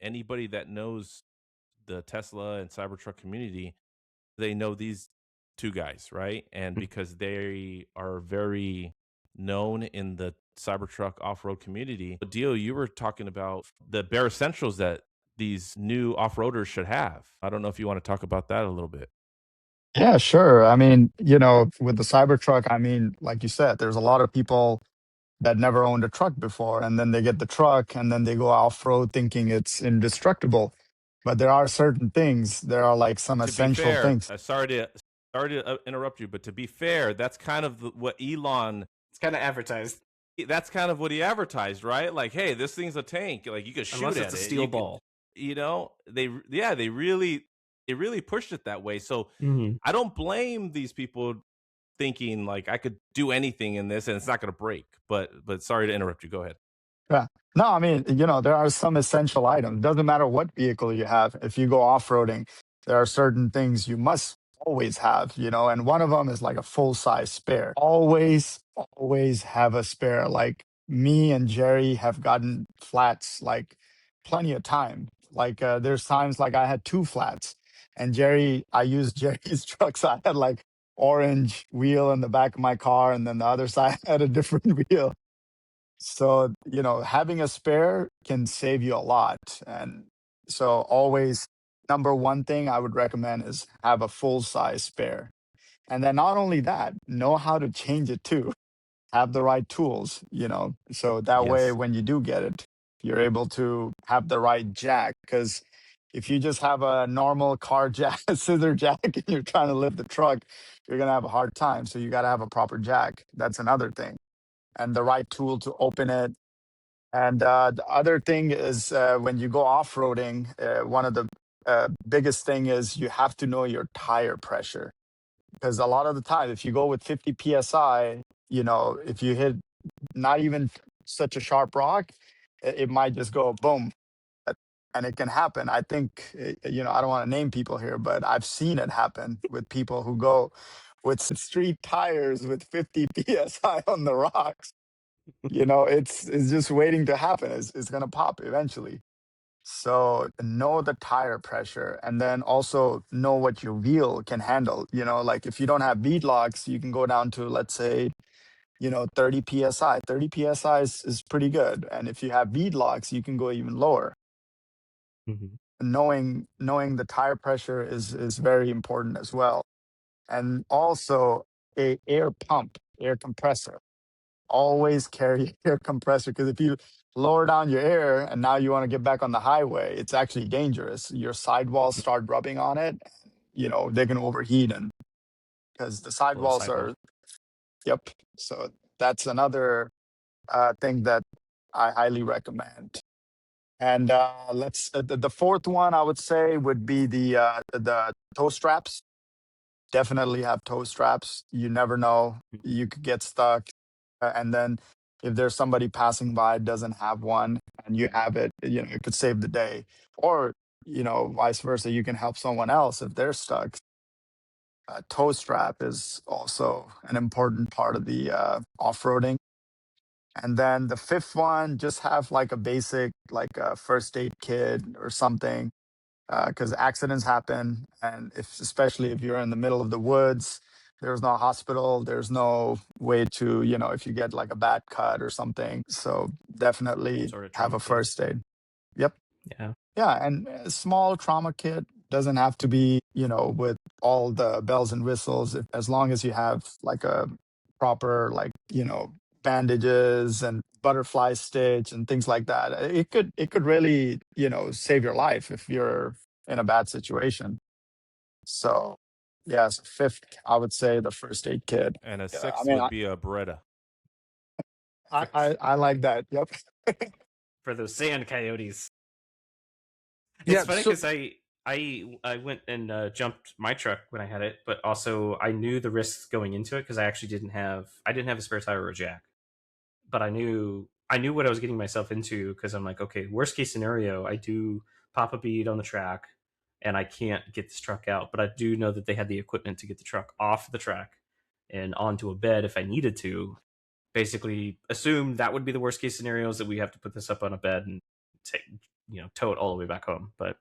anybody that knows the Tesla and Cybertruck community, they know these two guys, right? And because they are very known in the Cybertruck off-road community. Dio, you were talking about the bare essentials that these new off-roaders should have. I don't know if you want to talk about that a little bit. Yeah, sure. I mean, with the Cybertruck, I mean, like you said, there's a lot of people that never owned a truck before, and then they get the truck and then they go off-road thinking it's indestructible. But there are certain things, there are like some To be essential fair, things. sorry to interrupt you, but to be fair, that's kind of what Elon. It's kind of advertised. That's kind of what he advertised, right? Like, hey, this thing's a tank. Like, you could shoot Unless at it's a it. steel ball. They really pushed it that way. So I don't blame these people thinking like I could do anything in this and it's not going to break. But sorry to interrupt you. Go ahead. Yeah. No, I mean, there are some essential items. Doesn't matter what vehicle you have. If you go off-roading, there are certain things you must always have, and one of them is like a full-size spare. Always have a spare. Like me and Jerry have gotten flats like plenty of time. Like there's times like I had two flats and I used Jerry's truck. So I had like orange wheel in the back of my car and then the other side had a different wheel. So, having a spare can save you a lot. And so, always, number one thing I would recommend is have a full size spare. And then, not only that, know how to change it too. Have the right tools, so that way, Yes. when you do get it, you're able to have the right jack. Because if you just have a normal car jack, scissor jack, and you're trying to lift the truck, you're going to have a hard time. So, you got to have a proper jack. That's another thing and the right tool to open it. And the other thing is when you go off-roading, one of the biggest thing is you have to know your tire pressure. Because a lot of the time, if you go with 50 psi, if you hit not even such a sharp rock, it might just go boom. And it can happen. I think, I don't want to name people here, but I've seen it happen with people who go with street tires with 50 psi on the rocks. It's just waiting to happen. It's gonna pop eventually. So know the tire pressure, and then also know what your wheel can handle. Like if you don't have bead locks, you can go down to, let's say, 30 psi. 30 psi is pretty good, and if you have bead locks, you can go even lower. Knowing the tire pressure is very important as well, and also a air pump, air compressor. Always carry air compressor because if you lower down your air and now you want to get back on the highway, it's actually dangerous. Your sidewalls start rubbing on it, they can overheat and because the sidewalls are, yep. So that's another thing that I highly recommend. And the fourth one I would say would be the toe straps. Definitely have toe straps. You never know, you could get stuck. And then if there's somebody passing by doesn't have one and you have it, it could save the day. Or, vice versa, you can help someone else if they're stuck. A toe strap is also an important part of the off-roading. And then the fifth one, just have like a basic, like a first aid kit or something, because accidents happen, and especially if you're in the middle of the woods, there's no hospital, there's no way to, if you get like a bad cut or something. So definitely Sort of have trauma a kit. first aid. Yep. Yeah. Yeah, and a small trauma kit doesn't have to be, with all the bells and whistles, as long as you have like a proper, like, bandages and butterfly stitch and things like that. It could really, save your life if you're in a bad situation. So, yes, fifth, I would say the first aid kit. And a Yeah, I sixth mean, would be a Beretta. I like that. Yep. For those sand coyotes. Yeah, It's funny so- because I went and jumped my truck when I had it, but also I knew the risks going into it because I actually didn't have a spare tire or a jack, but I knew what I was getting myself into because I'm like, okay, worst case scenario, I do pop a bead on the track and I can't get this truck out, but I do know that they had the equipment to get the truck off the track and onto a bed if I needed to. Basically, assume that would be the worst case scenarios that we have to put this up on a bed and tow it all the way back home. But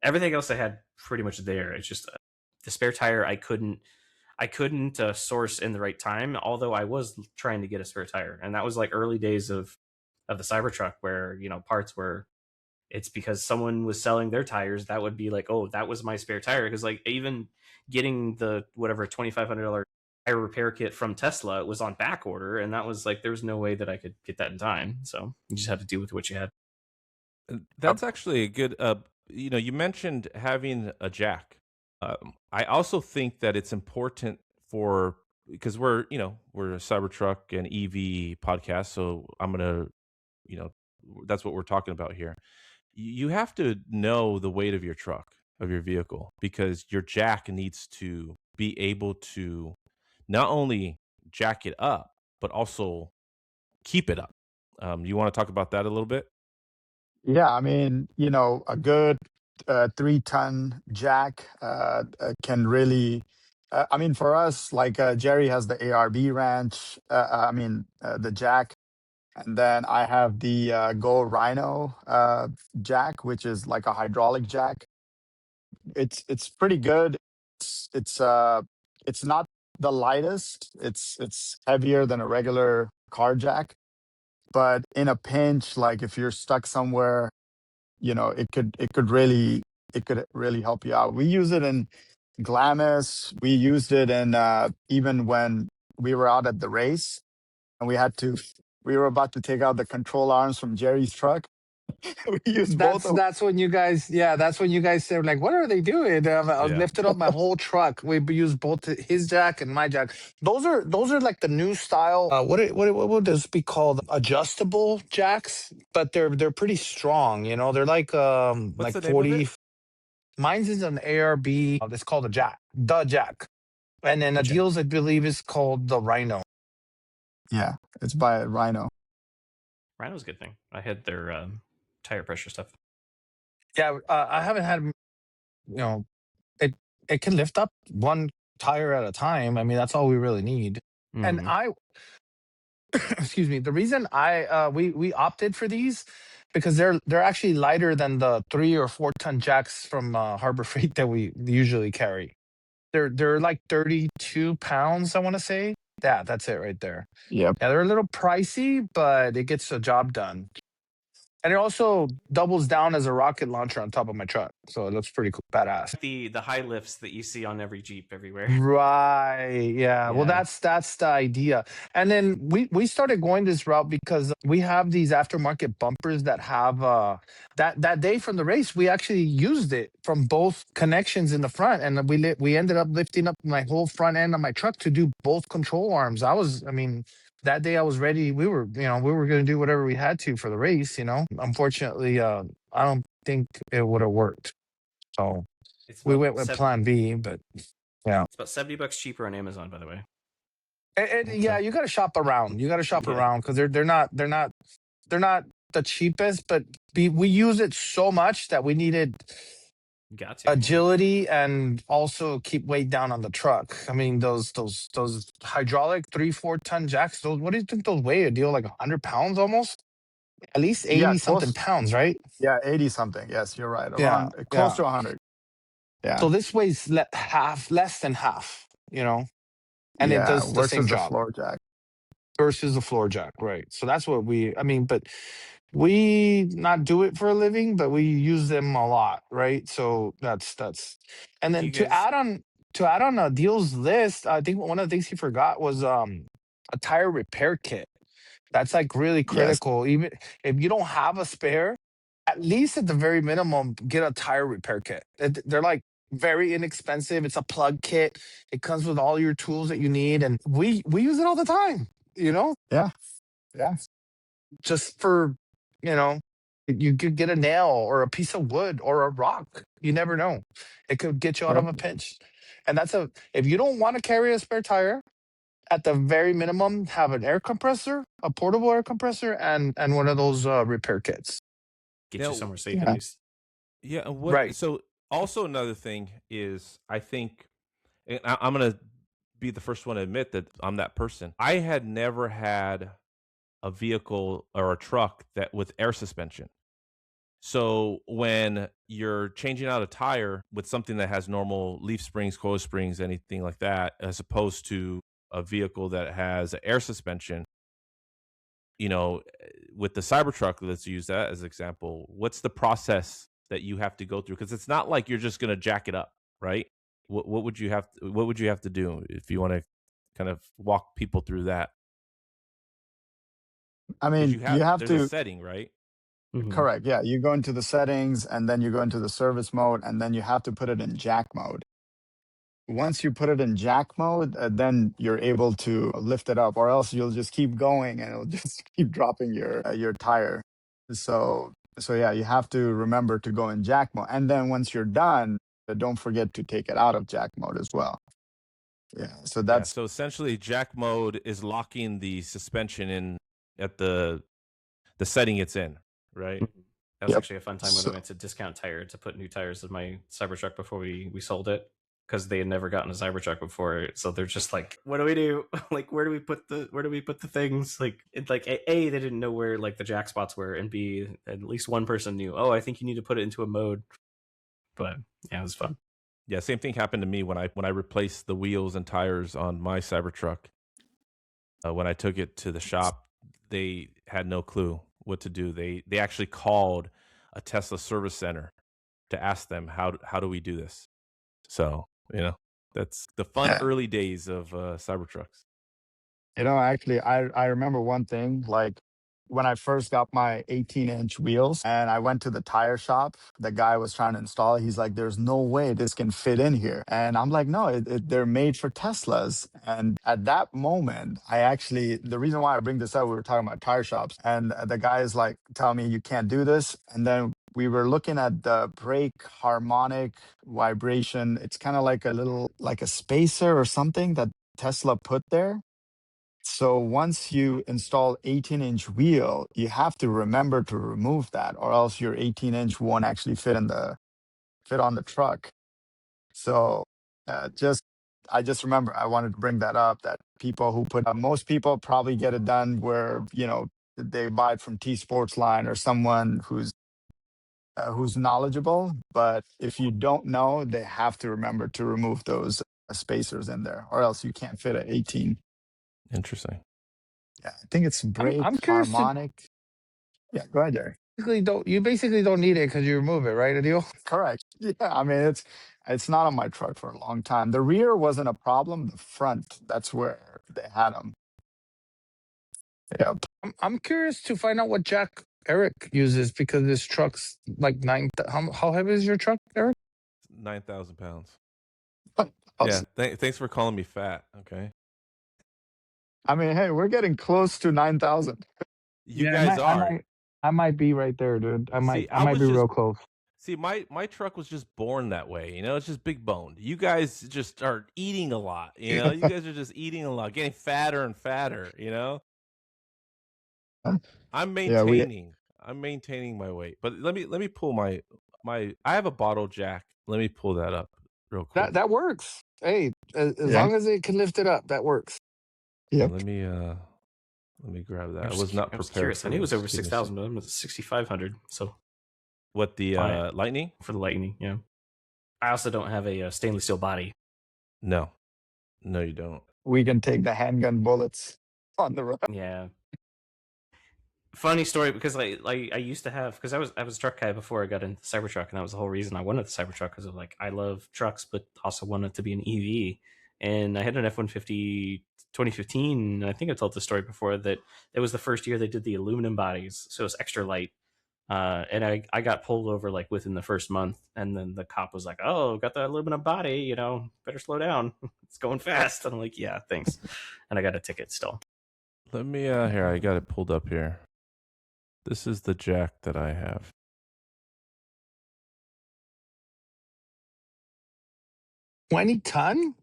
everything else I had pretty much there. It's just the spare tire I couldn't source in the right time. Although I was trying to get a spare tire, and that was like early days of the Cybertruck, where parts were. It's because someone was selling their tires that would be like, oh, that was my spare tire. Because like even getting the whatever $2,500 tire repair kit from Tesla, it was on back order, and that was like there was no way that I could get that in time. So you just had to deal with what you had. That's actually a good. You mentioned having a jack. I also think that it's important for because we're a Cybertruck and EV podcast, so I'm gonna you know that's what we're talking about here. You have to know the weight of your truck, of your vehicle, because your jack needs to be able to not only jack it up but also keep it up. You want to talk about that a little bit? Yeah, I mean, a good 3-ton jack can really. I mean, for us, like Jerry has the ARB ranch. The jack, and then I have the Go Rhino jack, which is like a hydraulic jack. It's pretty good. It's not the lightest. It's heavier than a regular car jack, but in a pinch, like if you're stuck somewhere, it could really help you out. We use it in Glamis. We used it in even when we were out at the race and we were about to take out the control arms from Jerry's truck. We used both That's of. that's when you guys, yeah, that's when you guys said like, what are they doing? I Yeah. lifted up my whole truck. We used both his jack and my jack. Those are like the new style. What would this be called? Adjustable jacks, but they're pretty strong. They're What's like the name of it? 40. Mine's is an ARB. It's called a jack, the jack, and then The a Jack. deals I believe is called the Rhino. Yeah, it's by Rhino. Rhino's a good thing. I had their tire pressure stuff. Yeah, I haven't had. It it can lift up one tire at a time. I mean, that's all we really need. And Mm-hmm. I, excuse me, the reason we opted for these because they're actually lighter than the 3 or 4 ton jacks from Harbor Freight that we usually carry. They're like 32 pounds, I want to say. Yeah, that's it right there. Yep. Yeah, they're a little pricey, but it gets the job done. And it also doubles down as a rocket launcher on top of my truck, so it looks pretty cool, badass. The high lifts that you see on every Jeep everywhere. Right. Yeah. Well, Yeah. that's the idea. And then we started going this route because we have these aftermarket bumpers that have that day from the race we actually used it from both connections in the front, and we ended up lifting up my whole front end of my truck to do both control arms. I mean, that day I was ready. We were going to do whatever we had to for the race. Unfortunately, I don't think it would have worked. So It's we about went with Plan B, but. Yeah. It's about $70 cheaper on Amazon, by the way. Yeah, you got to shop around. You got to shop Yeah. around because they're not the cheapest, but we use it so much that we needed Got to. agility and also keep weight down on the truck. I mean, those hydraulic 3-4 ton jacks. Those, what do you think those weigh? A deal like 100 pounds almost, at least Yeah, 80 something close. pounds, right? Yeah, 80 something. Yes, you're right. Yeah, Around close yeah. to 100. Yeah. So this weighs less than half, and it Yeah, does the same versus the job floor jack. versus the floor jack, right? So that's what I mean, but we not do it for a living, but we use them a lot, right? So that's, and Do then you guys? to add on a deals list, I think one of the things he forgot was a tire repair kit. That's like really Yes. critical. Even if you don't have a spare, at least at the very minimum, get a tire repair kit. They're like very inexpensive. It's a plug kit. It comes with all your tools that you need, and we use it all the time. Yeah. Yeah. Just for you know, you could get a nail or a piece of wood or a rock. You never know. It could get you out Yep. of a pinch. And if you don't want to carry a spare tire, at the very minimum, have an air compressor, a portable air compressor, and one of those repair kits. Get you Now, somewhere safe at Yeah. least. yeah. And Right. So also another thing is, I think, and I'm gonna be the first one to admit that I'm that person. I had never had a vehicle or a truck that with air suspension. So when you're changing out a tire with something that has normal leaf springs, coil springs, anything like that, as opposed to a vehicle that has air suspension, you know, with the Cybertruck, let's use that as an example. What's the process that you have to go through? Because it's not like you're just going to jack it up, right? What would you have? What would you have to do if you want to kind of walk people through that? I Because mean, you have there's a to, setting, right? Mhm. correct. Yeah. You go into the settings and then you go into the service mode and then you have to put it in jack mode. Once you put it in jack mode, then you're able to lift it up, or else you'll just keep going and it'll just keep dropping your tire. So yeah, you have to remember to go in jack mode, and then once you're done, don't forget to take it out of jack mode as well. Yeah, so Yeah. that's So essentially, jack mode is locking the suspension in at the setting it's in, right? Mhm. That was yep. actually a fun time when I So went to Discount Tire to put new tires in my Cybertruck before we sold it, because they had never gotten a Cybertruck before. So they're just like, "What do we do? Like, where do we put the things?" Like, they didn't know where like the jack spots were, and B, at least one person knew. Oh, I think you need to put it into a mode. But yeah, it was fun. Yeah. Same thing happened to me when I replaced the wheels and tires on my Cybertruck. When I took it to the shop, they had no clue what to do. They actually called a Tesla service center to ask them how do we do this. So that's the fun yeah. early days of Cybertrucks. Actually, I remember one thing, like when I first got my 18-inch wheels and I went to the tire shop, the guy was trying to install it. He's like, there's no way this can fit in here. And I'm like, no, they're made for Teslas. And at that moment, the reason why I bring this up, we were talking about tire shops, and the guy is like, telling me you can't do this. And then we were looking at the brake harmonic vibration. It's kind of like like a spacer or something that Tesla put there. So once you install 18-inch wheel, you have to remember to remove that, or else your 18-inch won't actually fit on the truck. So just I just remember I wanted to bring that up, that people who put most people probably get it done where they buy it from T Sports Line or someone who's knowledgeable. But if you don't know, they have to remember to remove those spacers in there, or else you can't fit an 18. Interesting. Yeah, I think it's brake I'm curious to harmonic. Yeah, go ahead, Jerry. basically don't need it because you remove it, right, Adil? Correct. Yeah, I mean it's not on my truck for a long time. The rear wasn't a problem. The front, that's where they had them. Yep. I'm curious to find out what jack Eric uses because this truck's like How heavy is your truck, Eric? 9,000 pounds. Yeah. Awesome. Thanks for calling me fat. Okay. I mean, hey, we're getting close to 9,000. You Yeah, guys are. I might be right there, dude. See, I might be real close. see my truck was just born that way. It's just big boned. You guys just are eating a lot. You guys are just eating a lot, getting fatter and fatter. I'm Yeah, we maintaining. I'm maintaining my weight. But let me pull my. I have a bottle jack. Let me pull that up real quick. That works. Hey, as yeah. long as it can lift it up, that works. Yep. Let me grab that. I was was not I was prepared curious. for I knew it was this. over Give me a 6,000, but it was 6,500. So What the buy it Lightning? for the Lightning. Yeah. I also don't have a stainless steel body. No, no, you don't. We can take the handgun bullets on the road. Yeah. Funny story, because like I used to have, because I was a truck guy before I got into the Cybertruck, and that was the whole reason I wanted the Cybertruck, because of like I love trucks but also wanted to be an EV. And I had an F-150 2015, and I think I told the story before that it was the first year they did the aluminum bodies, so it was extra light. And I got pulled over like within the first month, and then the cop was like, "Oh, got the aluminum body, better slow down. It's going fast." And I'm like, "Yeah, thanks." And I got a ticket still. Let me here. I got it pulled up here. This is the jack that I have. 20-ton?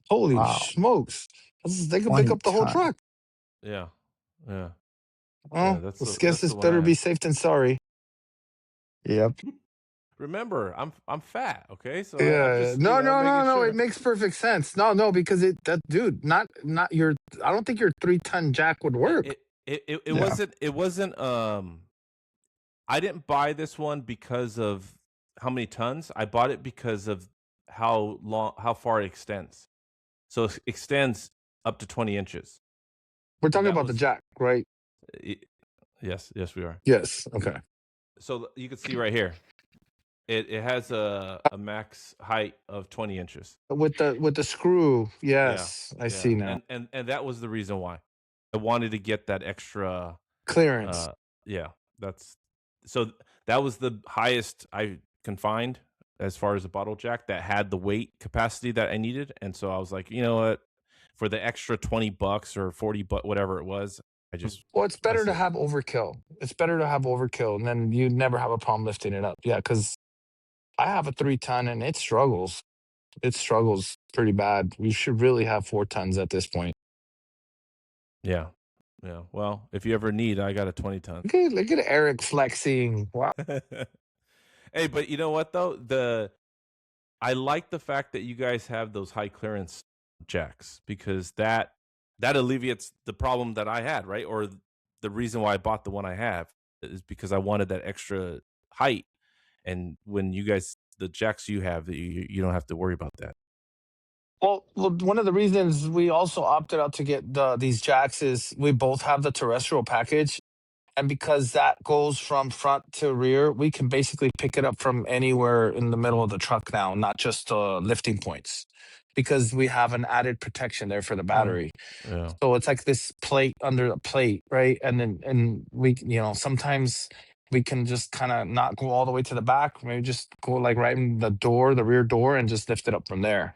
Holy Wow. smokes! They could pick 20 up the whole ton. truck. Yeah, yeah. Oh, That's I the guess that's it's the one I better be have. safe than sorry. Yep. Remember, I'm fat. Okay, so I'm Yeah. just No, no, no, making no. It sure. makes perfect sense. No, because dude, not your. I don't think your 3-ton jack would It work. it it, it, it Yeah. wasn't I didn't buy this one because of how many tons. I bought it because of how far it extends. So it extends up to 20 inches. We're So talking that about the was jack, right? yes, we are. Yes. Okay. So you can see right here, it has a max height of 20 inches. With the screw, Yeah, yes, I yeah, see now. and that was the reason why I wanted to get that extra. Clearance. Yeah, that's so that was the highest I can find as far as a bottle jack that had the weight capacity that I needed, and so I was like, you know what, for the extra $20 or 40 whatever it was, Well, it's I better to said, have overkill. It's better to have overkill, and then you never have a problem lifting it up. Yeah, because I have a 3 ton and it struggles. It struggles pretty bad. We should really have 4 tons at this point. yeah, yeah. Well, if you ever need, I got a 20-ton. Look at Eric flexing. Wow. Hey, but you know what though? I like the fact that you guys have those high clearance jacks because that alleviates the problem that I had, right? Or the reason why I bought the one I have is because I wanted that extra height. And when you guys, the jacks you have, you don't have to worry about that. Well, one of the reasons we also opted out to get these jacks is we both have the terrestrial package. And because that goes from front to rear, we can basically pick it up from anywhere in the middle of the truck now, not just lifting points, because we have an added protection there for the battery. Yeah. So it's like this plate under a plate, right? And we, sometimes we can just kind of not go all the way to the back, maybe just go like right in the door, the rear door, and just lift it up from there.